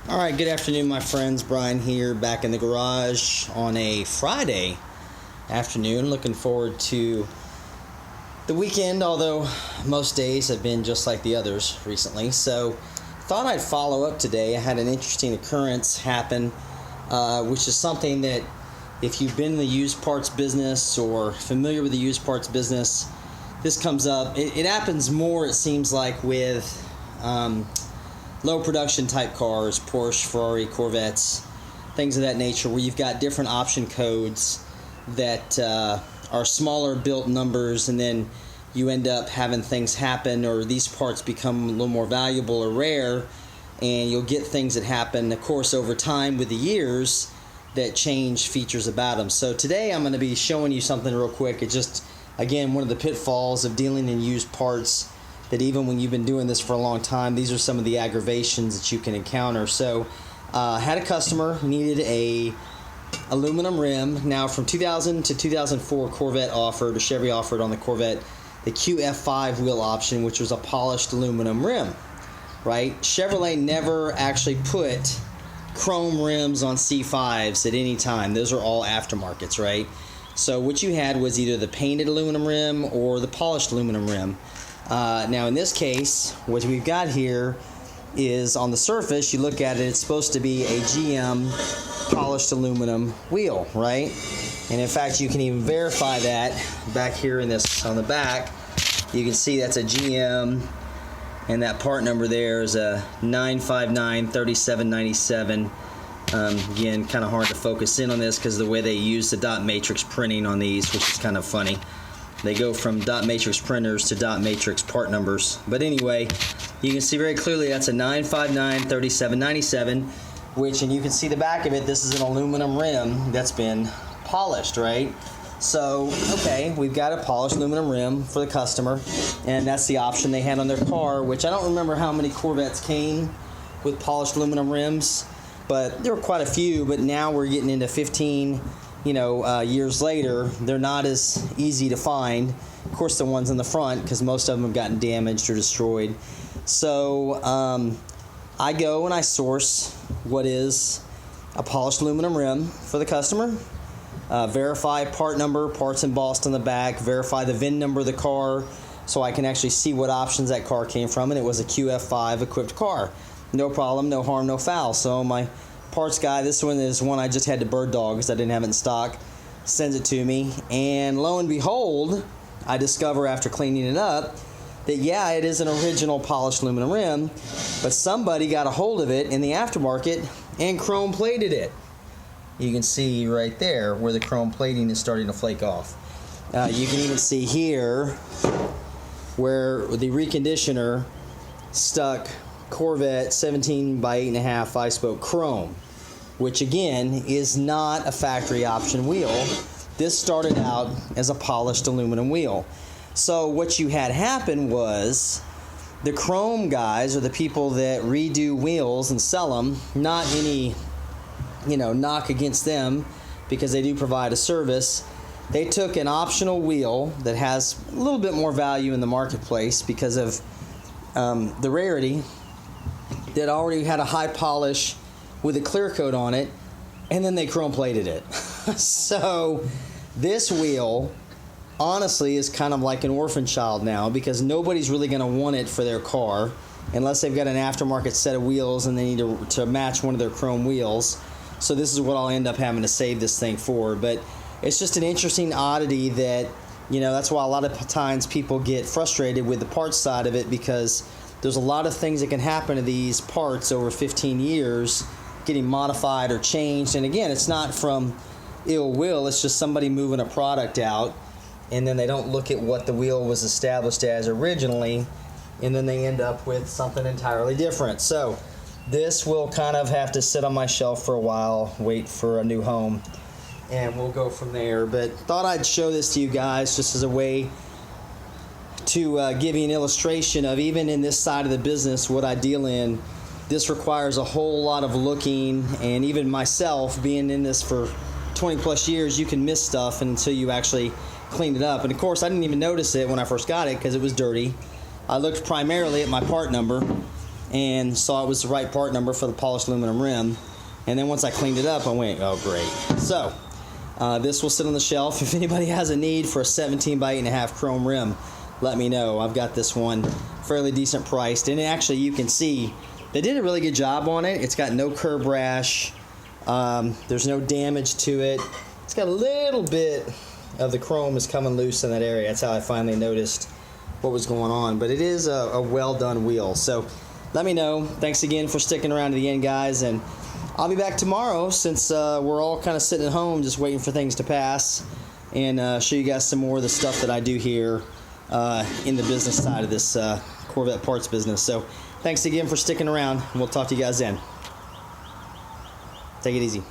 Alright, good afternoon my friends. Brian here, back in the garage on a Friday afternoon. Looking forward to the weekend, although most days have been just like the others recently. So, thought I'd follow up today. I had an interesting occurrence happen, which is something that if you've been in the used parts business or familiar with the used parts business, this comes up. It happens more, it seems like, with low production type cars, Porsche, Ferrari, Corvettes, things of that nature, where you've got different option codes that are smaller built numbers, and then you end up having things happen, or these parts become a little more valuable or rare, and you'll get things that happen, of course, over time with the years that change features about them. So today I'm going to be showing you something real quick. It's just, again, one of the pitfalls of dealing in used parts, that even when you've been doing this for a long time, these are some of the aggravations that you can encounter. So, had a customer needed a aluminum rim. Now, from 2000 to 2004, Corvette offered, or Chevy offered on the Corvette, the QF5 wheel option, which was a polished aluminum rim, right? Chevrolet never actually put chrome rims on C5s at any time. Those are all aftermarkets, right? So what you had was either the painted aluminum rim or the polished aluminum rim. Now in this case, what we've got here is, on the surface, you look at it, it's supposed to be a GM polished aluminum wheel, right? And in fact, you can even verify that back here in this, on the back. You can see that's a GM, and that part number there is a 9593797. Again, kind of hard to focus in on this because of the way they use the dot matrix printing on these, which is kind of funny. They go from dot matrix printers to dot matrix part numbers. But anyway, you can see very clearly that's a 9593797, which, and you can see the back of it, this is an aluminum rim that's been polished, right? So, okay, we've got a polished aluminum rim for the customer, and that's the option they had on their car, which I don't remember how many Corvettes came with polished aluminum rims, but there were quite a few. But now we're getting into 15 years later. They're not as easy to find. Of course, the ones in the front, because most of them have gotten damaged or destroyed. So I go and I source what is a polished aluminum rim for the customer, verify part number, parts embossed on the back, verify the VIN number of the car so I can actually see what options that car came from, and it was a QF5 equipped car. No problem, no harm, no foul. So my parts guy, this one is one I just had to bird dog because I didn't have it in stock, sends it to me, and lo and behold, I discover after cleaning it up that yeah, it is an original polished aluminum rim, but somebody got a hold of it in the aftermarket and chrome plated it. You can see right there where the chrome plating is starting to flake off. You can even see here where the reconditioner stuck Corvette 17 by 8.5 5-spoke chrome, which again is not a factory option wheel. This started out as a polished aluminum wheel. So what you had happen was the chrome guys, or the people that redo wheels and sell them, not any knock against them because they do provide a service, they took an optional wheel that has a little bit more value in the marketplace because of the rarity, that already had a high polish with a clear coat on it, and then they chrome plated it. So this wheel honestly is kind of like an orphan child now, because nobody's really going to want it for their car unless they've got an aftermarket set of wheels and they need to match one of their chrome wheels. So this is what I'll end up having to save this thing for. But it's just an interesting oddity that, that's why a lot of times people get frustrated with the parts side of it, because there's a lot of things that can happen to these parts over 15 years getting modified or changed. And again, it's not from ill will, it's just somebody moving a product out, and then they don't look at what the wheel was established as originally, and then they end up with something entirely different. So this will kind of have to sit on my shelf for a while, wait for a new home, and we'll go from there. But thought I'd show this to you guys just as a way to give you an illustration of, even in this side of the business, what I deal in, this requires a whole lot of looking, and even myself, being in this for 20 plus years, you can miss stuff until you actually clean it up. And of course, I didn't even notice it when I first got it because it was dirty. I looked primarily at my part number, and saw it was the right part number for the polished aluminum rim. And then once I cleaned it up, I went, oh great. So this will sit on the shelf. If anybody has a need for a 17 by 8.5 chrome rim, let me know. I've got this one fairly decent priced, and actually you can see they did a really good job on it. It's got no curb rash. There's no damage to it. It's got a little bit of the chrome is coming loose in that area. That's how I finally noticed what was going on. But it is a well done wheel. So let me know. Thanks again for sticking around to the end, guys. And I'll be back tomorrow since we're all kind of sitting at home just waiting for things to pass, and show you guys some more of the stuff that I do here in the business side of this Corvette parts business. So thanks again for sticking around, and we'll talk to you guys then. Take it easy.